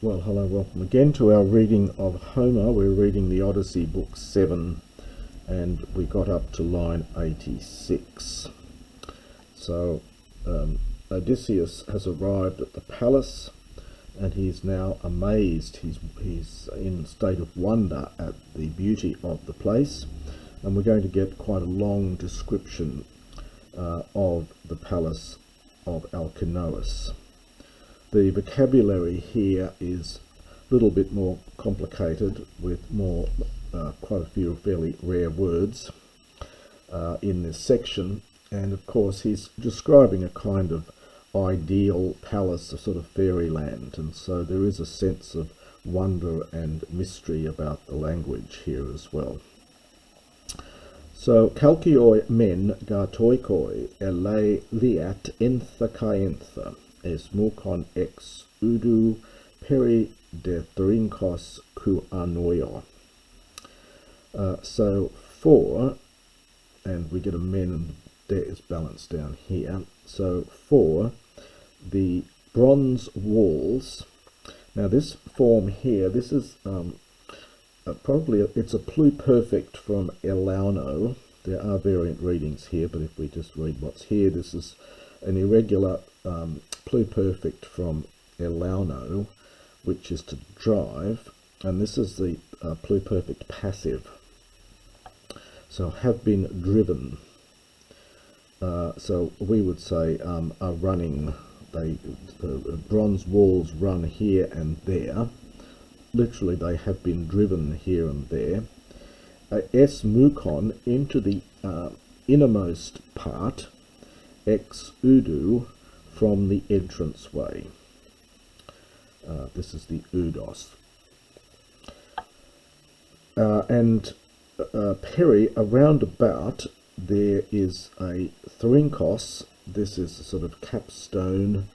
Well, hello, welcome again to our reading of Homer. We're reading the Odyssey, Book 7, and we got up to line 86. So, Odysseus has arrived at the palace, and he's now amazed. He's in a state of wonder at the beauty of the place, and we're going to get quite a long description of the palace of Alkinous. The vocabulary here is a little bit more complicated, with quite a few fairly rare words in this section. And of course he's describing a kind of ideal palace, a sort of fairyland, and so there is a sense of wonder and mystery about the language here as well. So, kalkioi men gartoikoi ele liat entha kaentha es mukon ex udu peri de thrinkos ku anoio. So for, and we get a men, and there is balanced down here. So for the bronze walls. Now this form here, this is it's a pluperfect from Elauno. There are variant readings here, but if we just read what's here, this is an irregular pluperfect from Elauno, which is to drive, and this is the pluperfect passive. So have been driven. So we would say are running. The bronze walls run here and there. Literally, they have been driven here and there. Es mukon, into the innermost part, ex udu, from the entranceway. This is the udos. And peri, around about, there is a thrinkos. This is a sort of capstone.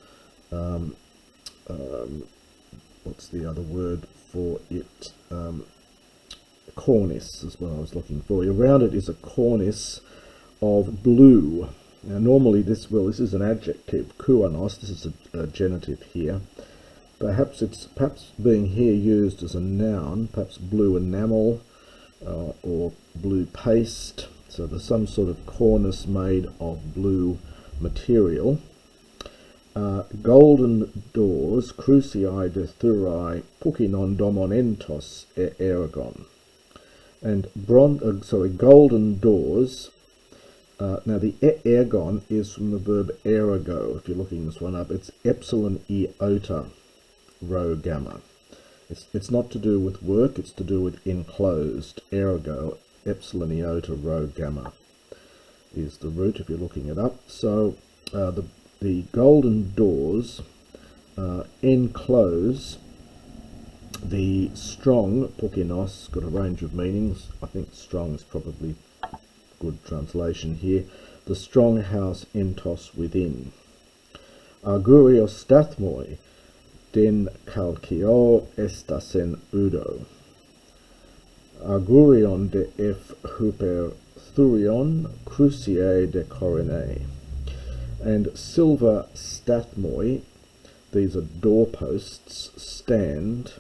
What's the other word for it? Cornice is what I was looking for. Around it is a cornice of blue. Now normally this is an adjective, kuanos, this is a genitive here. Perhaps it's being here used as a noun, perhaps blue enamel or blue paste. So there's some sort of cornice made of blue material. Golden doors, crucii de thurai pukinon domonentos eragon. And golden doors. Now the ergon is from the verb ergo. If you're looking this one up, it's epsilon iota rho gamma. It's not to do with work, it's to do with enclosed. Ergo, epsilon iota rho gamma is the root if you're looking it up. So the golden doors enclose the strong, pukinos, got a range of meanings. I think strong is probably good translation here. The strong house entos within. Argurios stathmoi, den kalkio estasen udo. Argurion de f huper thurion, cruciae de coronae. And silver stathmoi, these are doorposts, stand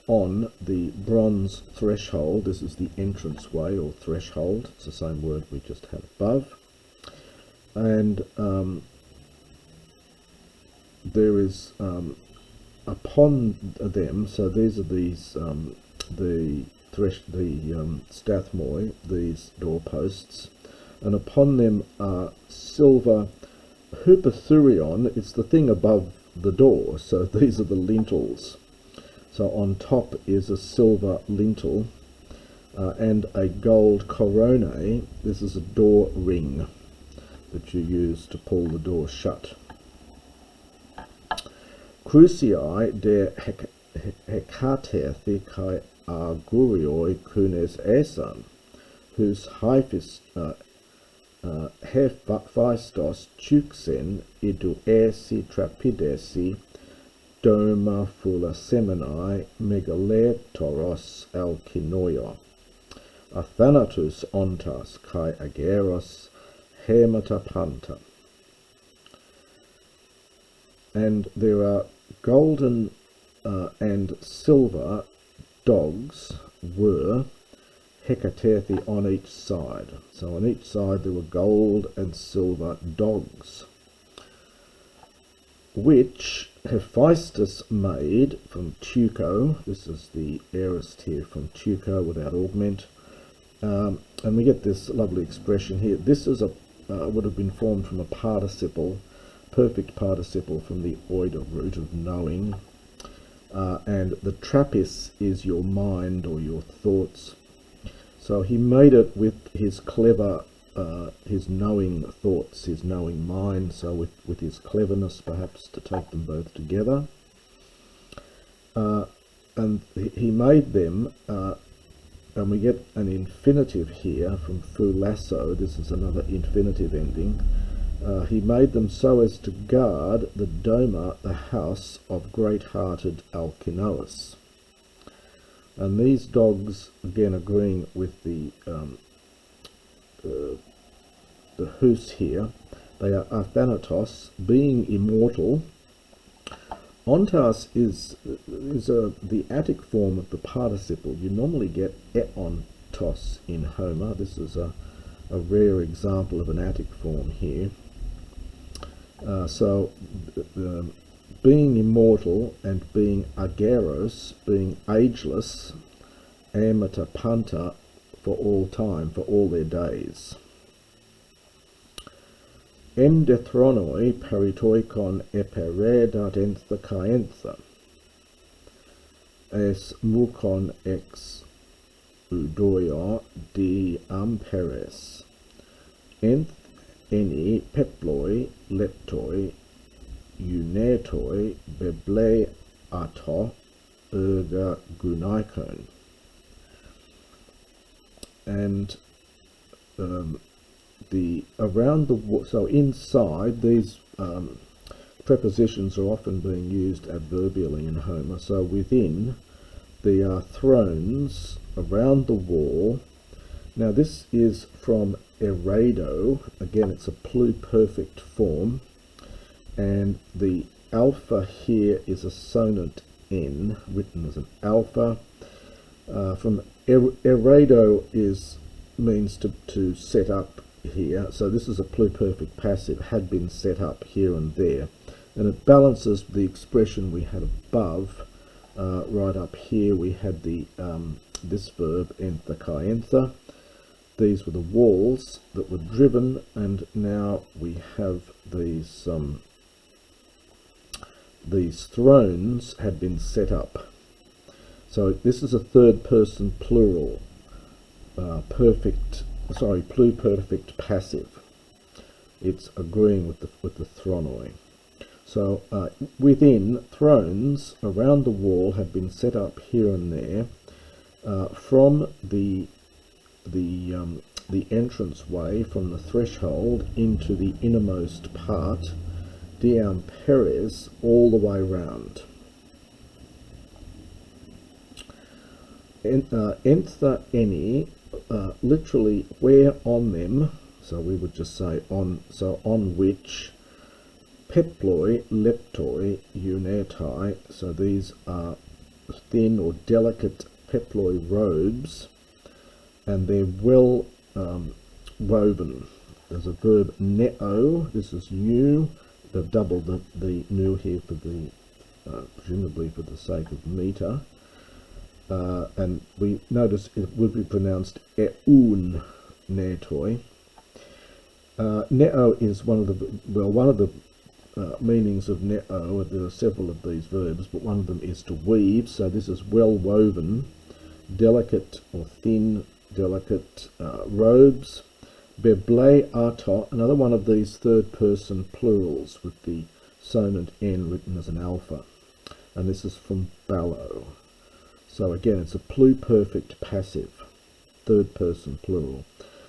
on the bronze threshold. This is the entranceway or threshold. It's the same word we just had above. And there is upon them. So these are the stathmoi, these doorposts, and upon them are silver hypothurion. It's the thing above the door. So these are the lintels. So on top is a silver lintel and a gold coronae. This is a door ring that you use to pull the door shut. Crucii de hekatethi kai argurioi kunes esan, whose hephaistos tuxen idu esi trapidesi doma fula seminai megaletoros alkinoio. Athanatus ontas kai ageros hematapanta. And there are golden and silver dogs were hekatethi on each side. So on each side there were gold and silver dogs, which Hephaestus made from Tuco. This is the aorist here, from Tuco without augment. And we get this lovely expression here. This is would have been formed from a participle, perfect participle from the oida root of knowing. And the trappist is your mind or your thoughts. So he made it with his clever, his knowing thoughts, his knowing mind, so with his cleverness perhaps to take them both together. And he made them, and we get an infinitive here from fulasso. This is another infinitive ending. He made them so as to guard the doma, the house of great-hearted Alkinous. And these dogs, again agreeing with the hus here, they are athanatos, being immortal. Ontas is the Attic form of the participle. You normally get eontos in Homer. This is a rare example of an Attic form here. So being immortal and being ageros, being ageless, amata panta, for all time, for all their days. Endethronoi peritoikon eperedat entha caentha, es mukon ex udoia di amperes, enth eni peploi leptoi unetoi beble ato erga gunaikon. And so inside, these prepositions are often being used adverbially in Homer. So within, there are thrones around the wall. Now this is from erado. Again, it's a pluperfect form, and the alpha here is a sonant n, written as an alpha. From erado means to set up here. So this is a pluperfect passive, had been set up here and there, and it balances the expression we had above. Right up here we had the this verb entha caentha. These were the walls that were driven, and now we have these thrones had been set up. So this is a third person plural, pluperfect passive. It's agreeing with the thronoi. So within, thrones around the wall have been set up here and there, from the entrance way, from the threshold into the innermost part, diam peres, all the way round. Entha eni, literally where on them, so we would just say on which, peploi leptoi unetai, so these are thin or delicate peploi robes, and they're well woven. There's a verb neo, this is new. They've doubled the new here for the presumably for the sake of meter. And we notice it would be pronounced eun netoi. Neo is one of the meanings of neo. There are several of these verbs, but one of them is to weave. So this is well woven, delicate or thin, delicate robes. Beble ato, another one of these third person plurals with the sonant n written as an alpha, and this is from ballo. So again, it's a pluperfect passive, third person plural.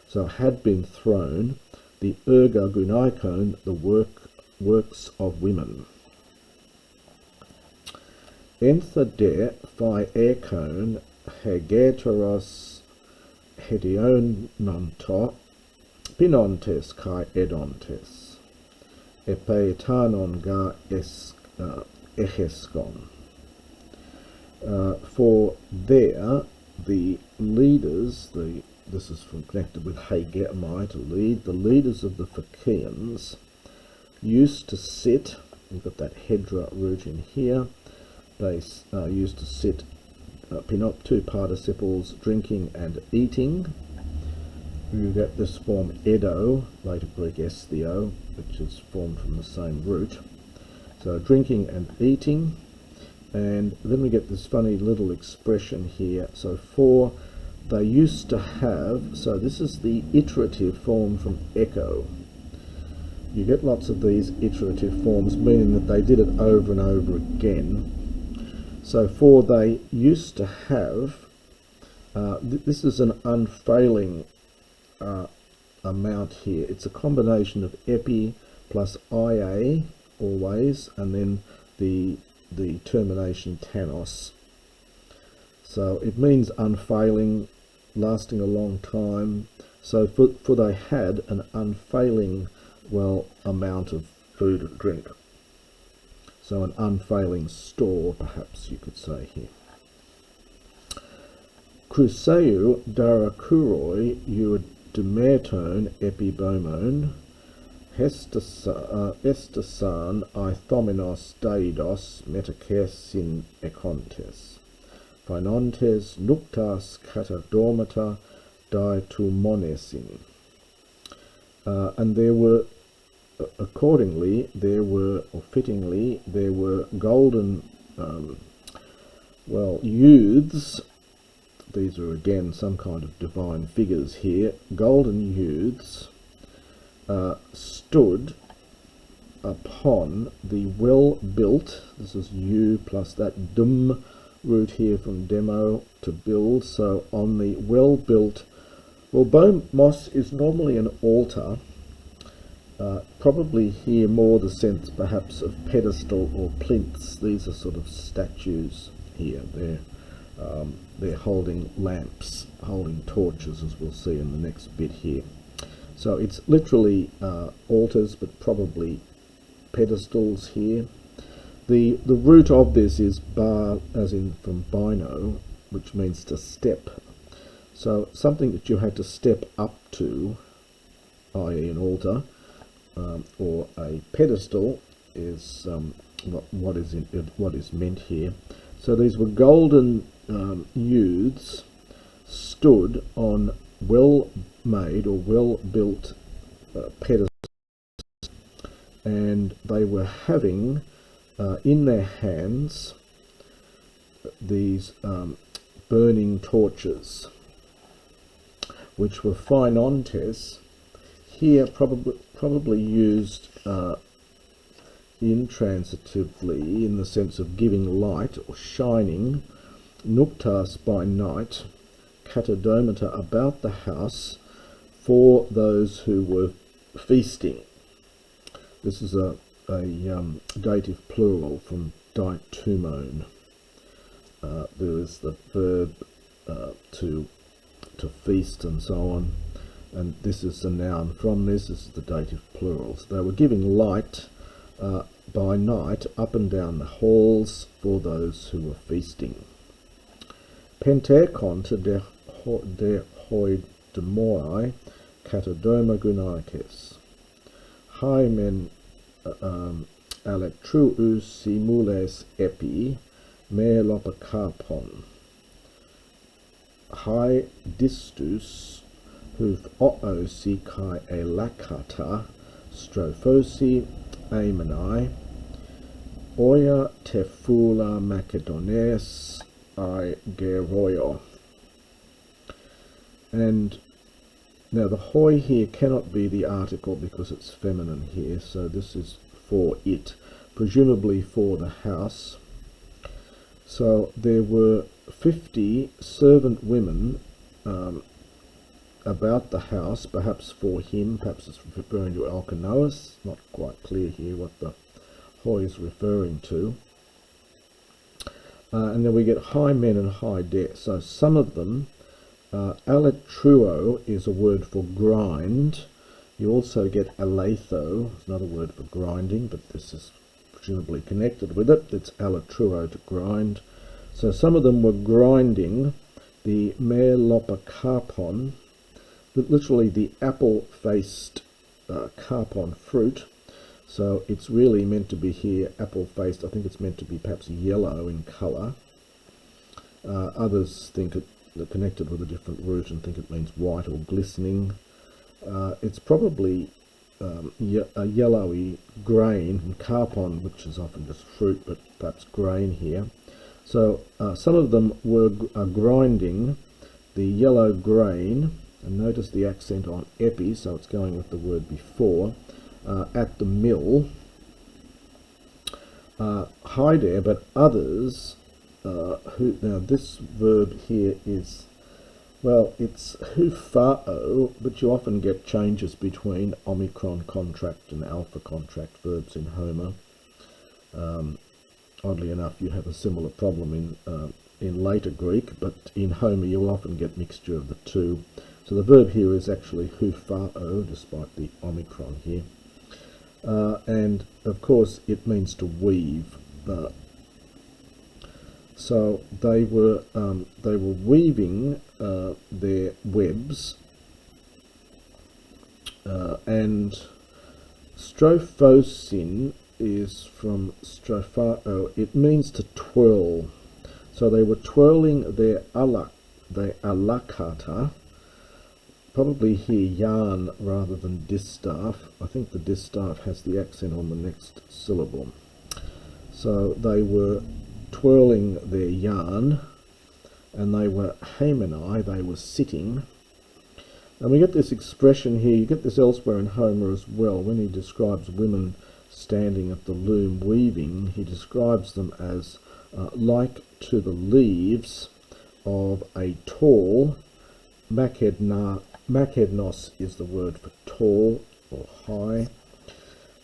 So had been thrown, the erga gunaikon, the works of women. Entha de phi ekon hegeteros hediononto pinontes kai edontes epeetanon ga echeskon. For there, the leaders, this is from connected with Hagemai, to lead, the leaders of the Phaeacians used to sit, we've got that hedra root in here, they used to sit, two participles, drinking and eating. You get this form edo, later Greek esthio, which is formed from the same root. So drinking and eating. And then we get this funny little expression here. So for they used to have, so this is the iterative form from echo. You get lots of these iterative forms, meaning that they did it over and over again. So for they used to have, this is an unfailing amount here. It's a combination of epi plus ia, always, and then the termination tanos. So it means unfailing, lasting a long time. So for they had an unfailing, amount of food and drink. So an unfailing store, perhaps you could say here. Cruceu darakuroi eudemerton epibomon Estasan Ithomenos Daidos Metakersin Ekontes Phainontes Nuktas Katadormata Diatumonesin. And there were, accordingly, fittingly, there were golden, youths. These are again some kind of divine figures here. Golden youths stood upon the well-built, this is you plus that dum root here from demo, to build, so on the well-built, bomos is normally an altar, probably here more the sense perhaps of pedestal or plinths. These are sort of statues here. They're holding lamps, holding torches, as we'll see in the next bit here. So it's literally altars, but probably pedestals here. The root of this is bar, as in from bino, which means to step. So something that you had to step up to, i.e. an altar, or a pedestal, is what is meant here. So these were golden youths stood on well-made or well-built pedestals, and they were having in their hands these burning torches, which were phainontes, here probably used intransitively in the sense of giving light or shining, nuktas by night, katadomata about the house for those who were feasting. This is a dative plural from ditumone. There is the verb to feast and so on, and this is the noun from this. This is the dative plural. So they were giving light by night up and down the halls for those who were feasting. Pentekonta de hoidemoi katadoma gunaikes. Hymen electrous simules epi me lopacarpon. Hi distus huf oosi kai elakata strophosi amenai oia tefula macedones I geroio. And now the hoi here cannot be the article because it's feminine here, so this is for it, presumably for the house. So there were 50 servant women about the house, perhaps for him, perhaps it's referring to Alkinous, not quite clear here what the hoi is referring to. And then we get high men and high debt. So some of them, aletruo is a word for grind. You also get aletho, it's another word for grinding, but this is presumably connected with it. It's aletruo, to grind. So some of them were grinding the melopocarpon, literally the apple-faced carpon fruit. So it's really meant to be here apple-faced. I think it's meant to be perhaps yellow in colour. Others think they're connected with a different root and think it means white or glistening. It's probably a yellowy grain, and carpon, which is often just fruit, but perhaps grain here. So some of them were grinding the yellow grain, and notice the accent on epi, so it's going with the word before, at the mill. Haider, but others, now this verb here is, well, it's hufao, but you often get changes between omicron contract and alpha contract verbs in Homer. Oddly enough, you have a similar problem in later Greek, but in Homer you'll often get mixture of the two. So the verb here is actually hufao, despite the omicron here. And of course it means to weave. So they were weaving their webs, and strophosin is from strophao. It means to twirl. So they were twirling their alakata, probably here yarn rather than distaff. I think the distaff has the accent on the next syllable. So they were twirling their yarn, and they were hamenai, they were sitting. And we get this expression here, you get this elsewhere in Homer as well, when he describes women standing at the loom weaving. He describes them as like to the leaves of a tall, makednos is the word for tall or high,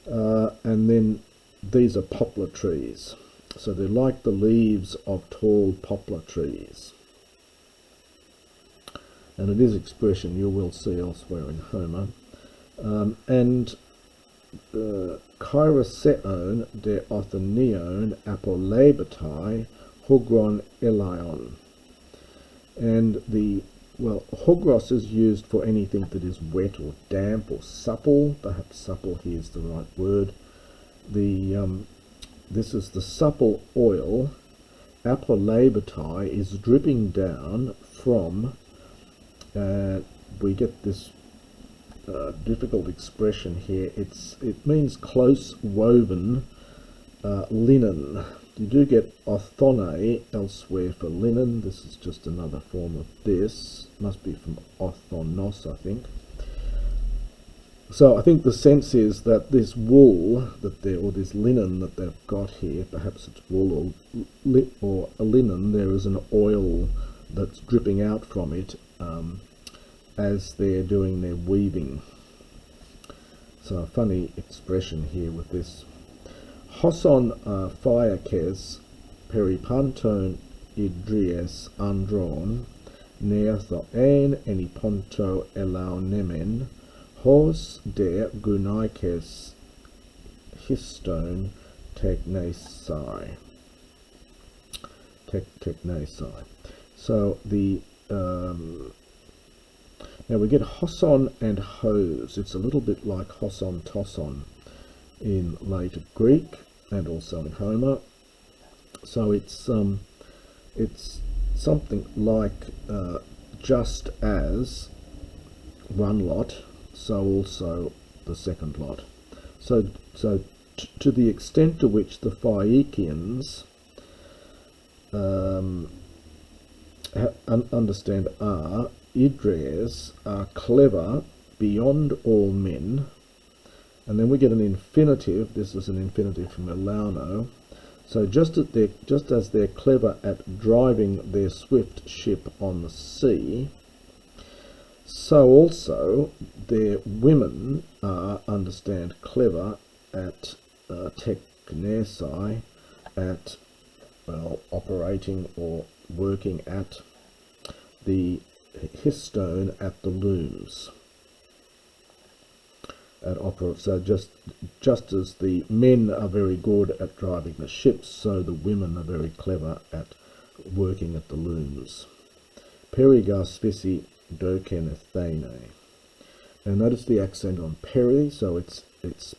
and then these are poplar trees. So they're like the leaves of tall poplar trees. And it is expression you will see elsewhere in Homer. And Kairoseon de Othonion apolebatai hogron elion. And well, hogros is used for anything that is wet or damp or supple. Perhaps supple here is the right word. This is the supple oil. Apolebatai is dripping down from, we get this difficult expression here. It means close woven linen. You do get othone elsewhere for linen. This is just another form of this. Must be from othonos, I think. So I think the sense is that this wool or this linen that they've got here, perhaps it's wool or a linen, there is an oil that's dripping out from it as they're doing their weaving. So a funny expression here with this. Hoson fiakes peripanton idries andron neathoen eniponto elaunemen hos de gunaikes histone teknesai. So the now we get hoson and hos. It's a little bit like hoson toson in later Greek and also in Homer. So it's something like just as one lot, so also the second lot. So to the extent to which the Phaeacians understand Idres are clever beyond all men, and then we get an infinitive. This is an infinitive from Elauno. So just as they're clever at driving their swift ship on the sea, so also their women understand clever at teknesai, at operating or working at the histone at the looms. So just as the men are very good at driving the ships, so the women are very clever at working at the looms. Perigas speci docen Athene. Now notice the accent on peri, so it's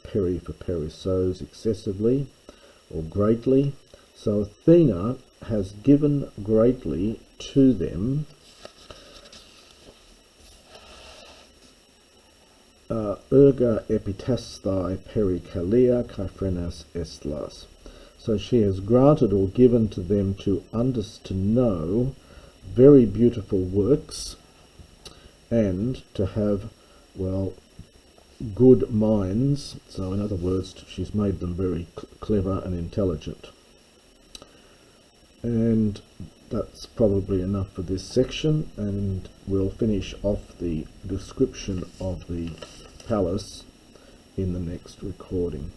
peri for perisos, excessively or greatly. So Athena has given greatly to them erga epitasthai perikalea kaphrenas estlas. So she has granted or given to them to know very beautiful works, and to have, well, good minds. So in other words, she's made them very clever and intelligent. And that's probably enough for this section, and we'll finish off the description of the palace in the next recording.